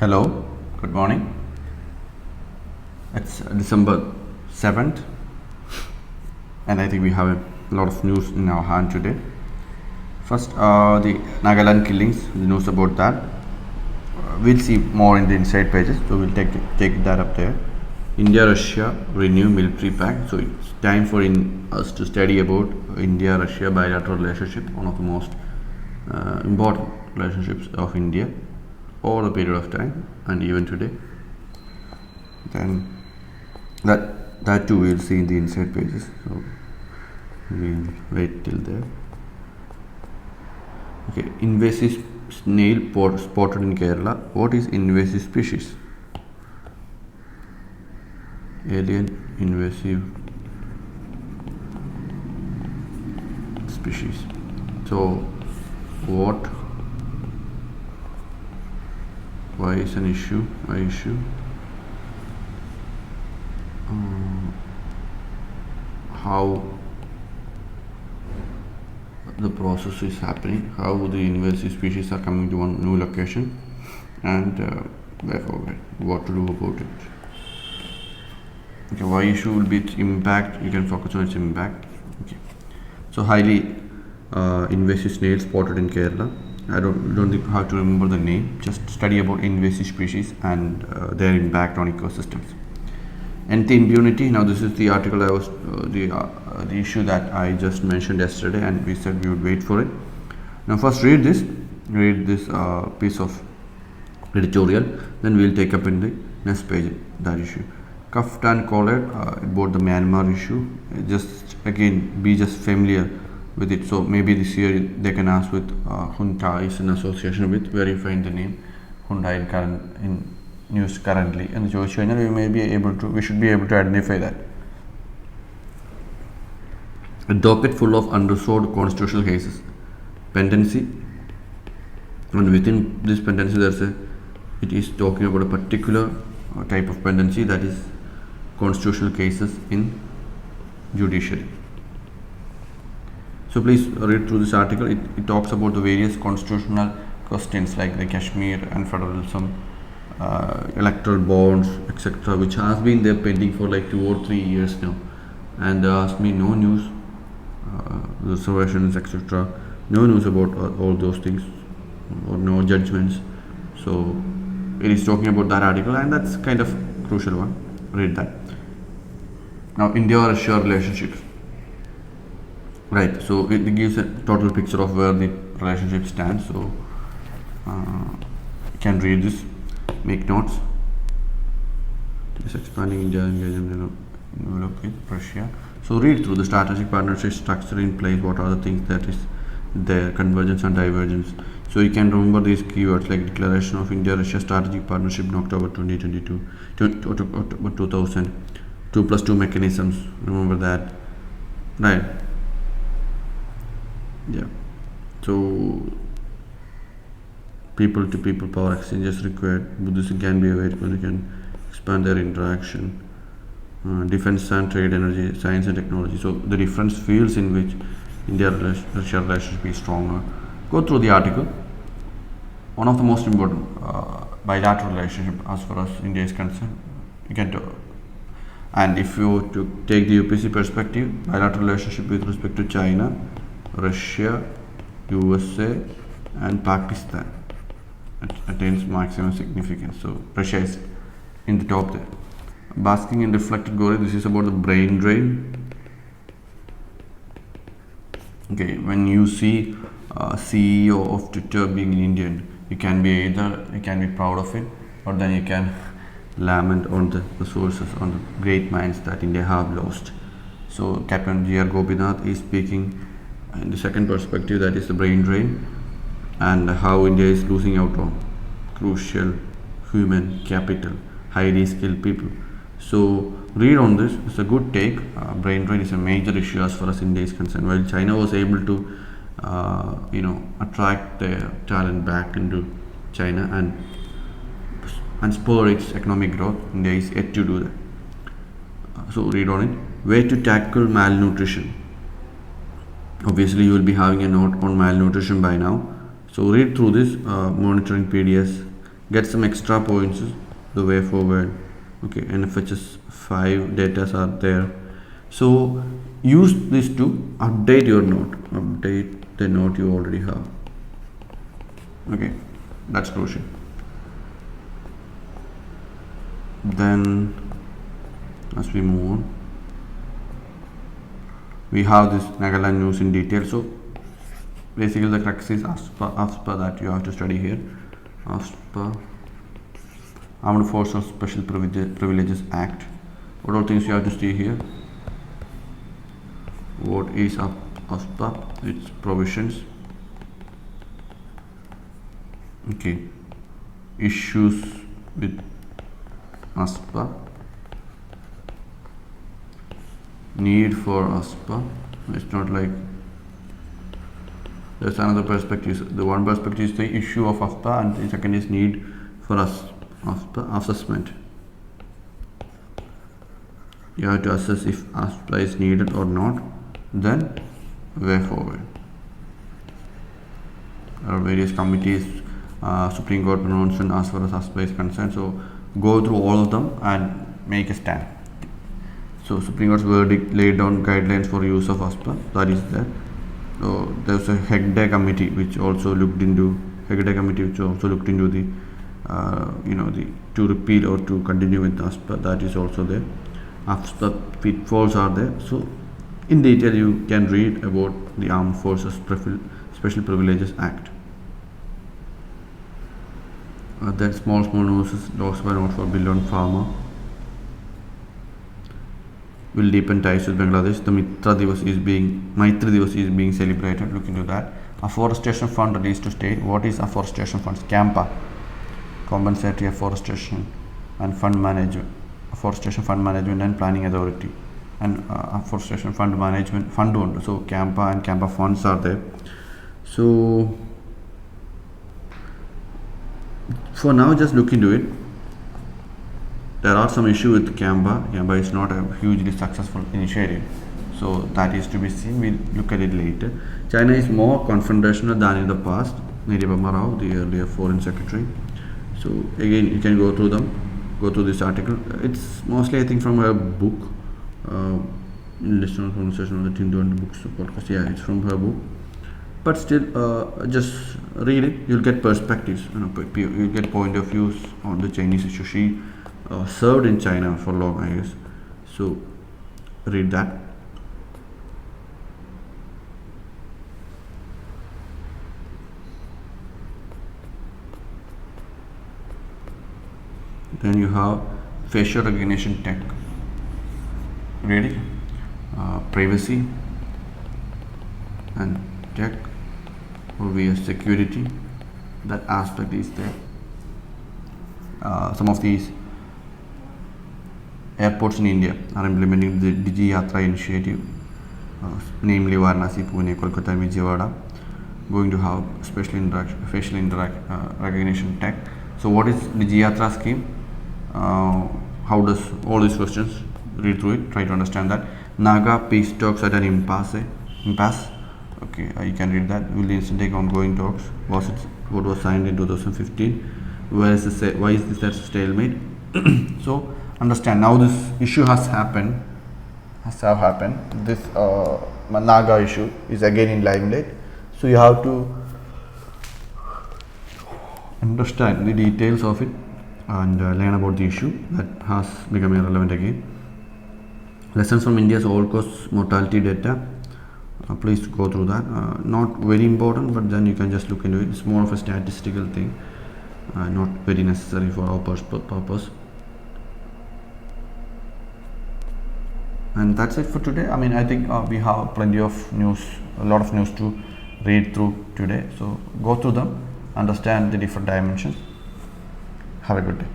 Hello, good morning. It's December 7th, and I think we have a lot of news in our hand today. First, the Nagaland killings, the news about that. We'll see more in the inside pages, so we'll take that up there. India Russia renew military pact. So it's time for us to study about India Russia bilateral relationship, one of the most important relationships of India over a period of time and even today. Then that too we'll see in the inside pages. So we'll wait till there. Okay, invasive snail spotted in Kerala. What is invasive species? Alien invasive species. So what? Why is an issue? Why issue? How the process is happening, how the invasive species are coming to one new location, and therefore what to do about it. Okay, why issue will be its impact. You can focus on its impact. Okay, so highly invasive snail spotted in Kerala. I don't think how to remember the name. Just study about invasive species and their impact on ecosystems. Anti-impunity. Now this is the article I was the issue that I just mentioned yesterday, and we said we would wait for it. Now first read this piece of editorial, then we'll take up in the next page that issue. Cuffed and collared about the Myanmar issue. Just again be just familiar with it. So maybe this year they can ask with Junta is in association with, where you find the name Junta in news currently, and we should be able to identify that. A docket full of unresolved constitutional cases, pendency, and within this pendency it is talking about a particular type of pendency, that is constitutional cases in judiciary. So please read through this article. It talks about the various constitutional questions like the Kashmir and federalism, electoral bonds, etc., which has been there pending for like 2 or 3 years now, and there has been no news, reservations, etc., no news about all those things, or no judgments. So it is talking about that article, and that's kind of crucial one. Read that. Now India-Russia relationships. Right, so it gives a total picture of where the relationship stands. So you can read this, make notes. This expanding India engagement with Russia. So read through the strategic partnership structure in place. What are the things that is there? Convergence and divergence. So you can remember these keywords like Declaration of India-Russia Strategic Partnership in October 2022, October 2000, 2+2 mechanisms. Remember that, right? Yeah. So people-to-people power exchanges required. Buddhism can be available. You can expand their interaction. Defense and trade, energy, science and technology. So the different fields in which India-Russia relationship is stronger. Go through the article. One of the most important bilateral relationship as far as India is concerned. You can do. And if you to take the UPC perspective, bilateral relationship with respect to China, Russia, USA, and Pakistan attains maximum significance. So Russia is in the top there. Basking in reflected glory. This is about the brain drain. Okay, when you see CEO of Twitter being Indian, you can be proud of it, or then you can lament on the resources, on the great minds that India have lost. So Captain G.R. Gopinath is speaking in the second perspective, that is the brain drain, and how India is losing out on crucial human capital, highly skilled people. So read on this. It's a good take. Brain drain is a major issue as far as India is concerned. While China was able to attract their talent back into China and spur its economic growth, India is yet to do that. So read on it. Way to tackle malnutrition. Obviously you will be having a note on malnutrition by now. So read through this, monitoring PDS, get some extra points the way forward. Okay, NFHS 5 data are there, so use this to update your note, update the note you already have. Okay, that's crucial. Then as we move on, we have this Nagaland news in detail. So basically the crux is AFSPA that you have to study here. AFSPA, Armed Forces Special Privileges Act. What all things you have to see here? What is AFSPA? Its provisions. Okay, issues with AFSPA, need for AFSPA. It's not like there's another perspective. The one perspective is the issue of AFSPA, and the second is need for AFSPA assessment. You have to assess if AFSPA is needed or not, then way forward. There are various committees, Supreme Court pronouncement as far as AFSPA is concerned, so go through all of them and make a stand. So Supreme Court's verdict laid down guidelines for use of AFSPA, that is there. So there's a Hegde committee which also looked into the the to repeal or to continue with AFSPA, that is also there. AFSPA pitfalls are there. So in detail you can read about the Armed Forces Special Privileges Act. Then small noses, dogs were not for bill on pharma. Will deepen ties with Bangladesh. The Maitri Divas is being celebrated. Look into that. Afforestation fund released to state. What is afforestation funds? CAMPA, Compensatory Afforestation and Fund Management, Afforestation Fund Management and Planning Authority, and Afforestation Fund Management Fund one. So CAMPA and CAMPA funds are there. So for now, just look into it. There are some issues with CAMPA. CAMPA is not a hugely successful initiative, so that is to be seen. We'll look at it later. China is more confrontational than in the past. Nirupama Rao, the earlier foreign secretary. So again, you can go through this article. It's mostly, I think, from her book, National Conversation on the Hindu and Books podcast. Yeah, it's from her book. But still, just read it. You'll get perspectives. You'll get point of views on the Chinese issue. She served in China for long, I guess. So read that. Then you have facial recognition tech. Read it. Privacy and tech, obvious security. That aspect is there. Some of these airports in India are implementing the Digi Yatra initiative, namely Varanasi, Pune, Kolkata, Vijayawada, going to have facial recognition tech. So what is Digi Yatra scheme? How does all these questions? Read through it, try to understand that. Naga peace talks at an impasse. Okay, you can read that. Will the instant take ongoing talks? What was signed in 2015? Why is this at stalemate? So understand, now this issue has happened. This Naga issue is again in limelight. So you have to understand the details of it and learn about the issue that has become irrelevant again. Lessons from India's all-cause mortality data. Please go through that. Not very important, but then you can just look into it. It's more of a statistical thing, not very necessary for our purpose. And that's it for today. I think we have plenty of news, a lot of news to read through today. So go through them, understand the different dimensions. Have a good day.